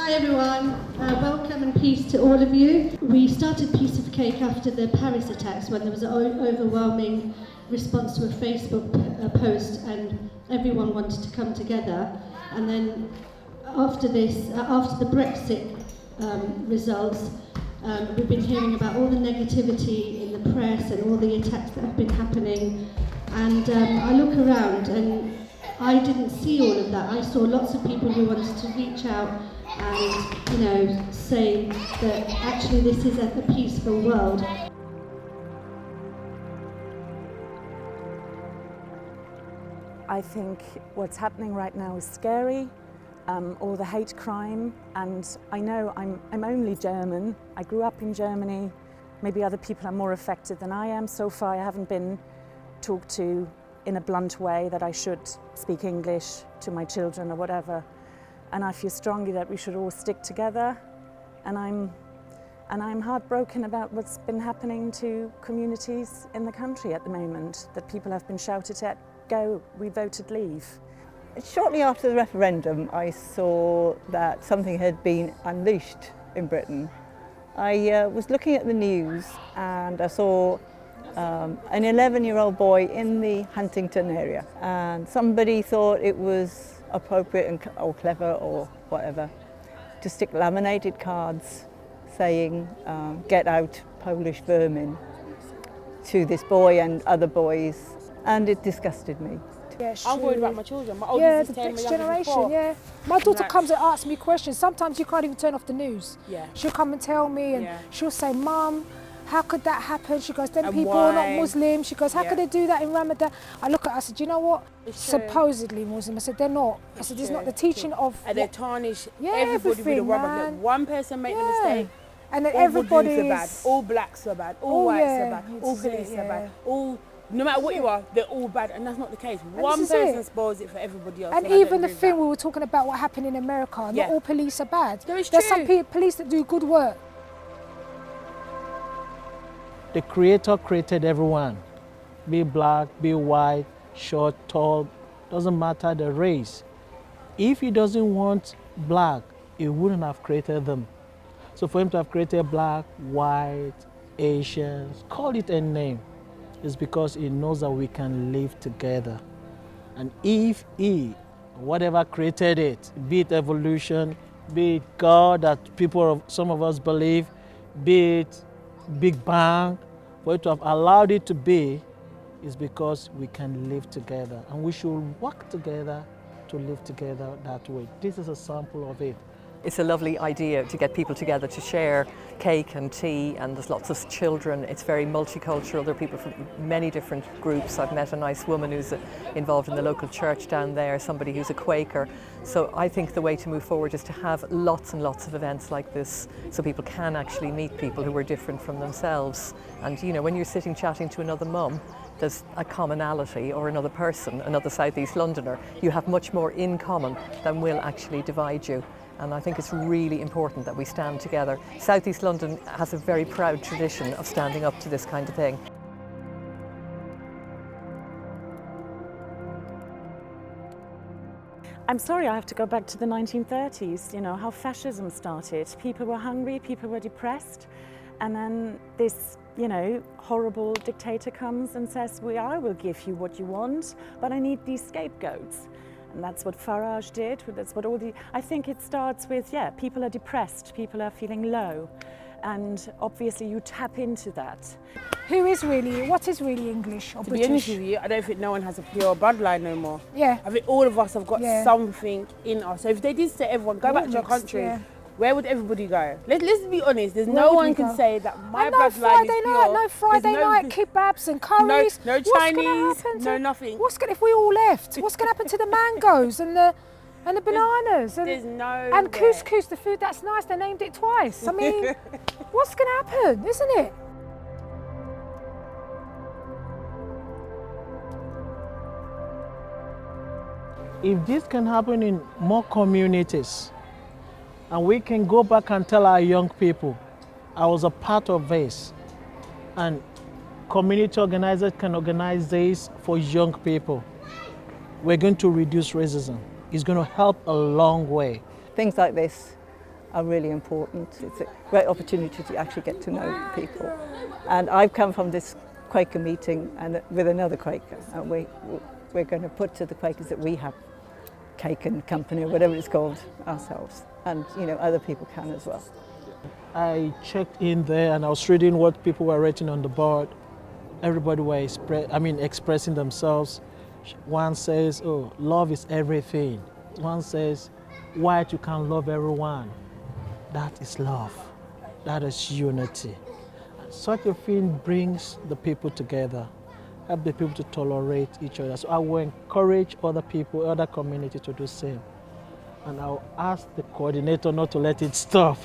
Hi everyone, welcome and peace to all of you. We started Piece of Cake after the Paris attacks when there was an overwhelming response to a Facebook post and everyone wanted to come together. And then after this, after the Brexit results, we've been hearing about all the negativity in the press and all the attacks that have been happening. And I look around and I didn't see all of that. I saw lots of people who wanted to reach out and, say that actually this is a peaceful world. I think what's happening right now is scary, all the hate crime, and I know I'm only German. I grew up in Germany. Maybe other people are more affected than I am. So far I haven't been talked to in a blunt way that I should speak English to my children or whatever. And I feel strongly that we should all stick together. And I'm heartbroken about what's been happening to communities in the country at the moment, that people have been shouted at, go, we voted leave. Shortly after the referendum, I saw that something had been unleashed in Britain. I was looking at the news and I saw an 11-year-old boy in the Huntington area, and somebody thought it was appropriate or clever or whatever to stick laminated cards saying "Get out, Polish vermin" to this boy and other boys, and it disgusted me. Yeah, I'm worried about my children. My oldest is 10, the next my youngest is 4. generation, yeah. My daughter comes and asks me questions. Sometimes you can't even turn off the news. Yeah. She'll come and tell me and she'll say, Mum, how could that happen? She goes, them And people are not why? Muslim. She goes, how could they do that in Ramadan? I look at her, I said, you know what? It's true. Supposedly Muslim. I said, they're not. I said, it's not the teaching of... And they tarnish Yeah, everybody with a everything, rubber. man. Look, one person make a mistake, And then all everybody Muslims are bad, is... all blacks are bad, all whites are bad, this all is it, police are bad, all... No matter what you are, they're all bad, and that's not the case. One this is person it. spoils it for everybody else. And I don't even the agree with thing that. we were talking about what happened in America, not all police are bad. No, it's There's true. some police that do good work. The Creator created everyone, be black, be white, short, tall, doesn't matter the race. If He doesn't want black, He wouldn't have created them. So for Him to have created black, white, Asians, call it a name, is because He knows that we can live together. And if He, whatever created it, be it evolution, be it God that some of us believe, be it Big Bang, for it to have allowed it to be, is because we can live together. And we should work together to live together that way. This is a sample of it. It's a lovely idea to get people together to share cake and tea, and there's lots of children. It's very multicultural. There are people from many different groups. I've met a nice woman who's involved in the local church down there, somebody who's a Quaker. So I think the way to move forward is to have lots and lots of events like this so people can actually meet people who are different from themselves. And you know, when you're sitting chatting to another mum, there's a commonality, or another person, another South East Londoner, you have much more in common than will actually divide you. And I think it's really important that we stand together. South East London has a very proud tradition of standing up to this kind of thing. I'm sorry, I have to go back to the 1930s, you know, how fascism started. People were hungry, people were depressed, and then this, you know, horrible dictator comes and says, I will give you what you want, but I need these scapegoats. And that's what Farage did, that's what I think it starts with, people are depressed, people are feeling low, and obviously you tap into that. What is really English or To British? be honest with you, I don't think no one has a pure bloodline no more. Yeah. I think all of us have got something in us. So if they did say everyone, go back to your country, where would everybody go? Let's be honest, there's no one can say that my bloodline is pure. No Friday night kebabs and curries. No Chinese, no nothing. If we all left? What's going to happen to the mangoes and the bananas? And couscous, the food that's nice, they named it twice. I mean, what's going to happen, isn't it? If this can happen in more communities, and we can go back and tell our young people, I was a part of this, and community organizers can organize this for young people, we're going to reduce racism. It's going to help a long way. Things like this are really important. It's a great opportunity to actually get to know people. And I've come from this Quaker meeting and with another Quaker, and we're going to put to the Quakers that we have cake and company or whatever it's called ourselves, and other people can as well. I checked in there and I was reading what people were writing on the board. Everybody were expressing themselves. One says, "Oh, love is everything." One says, "White, you can't love everyone." That is love. That is unity. Such a thing brings the people together, help the people to tolerate each other. So I will encourage other people, other communities to do the same. And I'll ask the coordinator not to let it stop.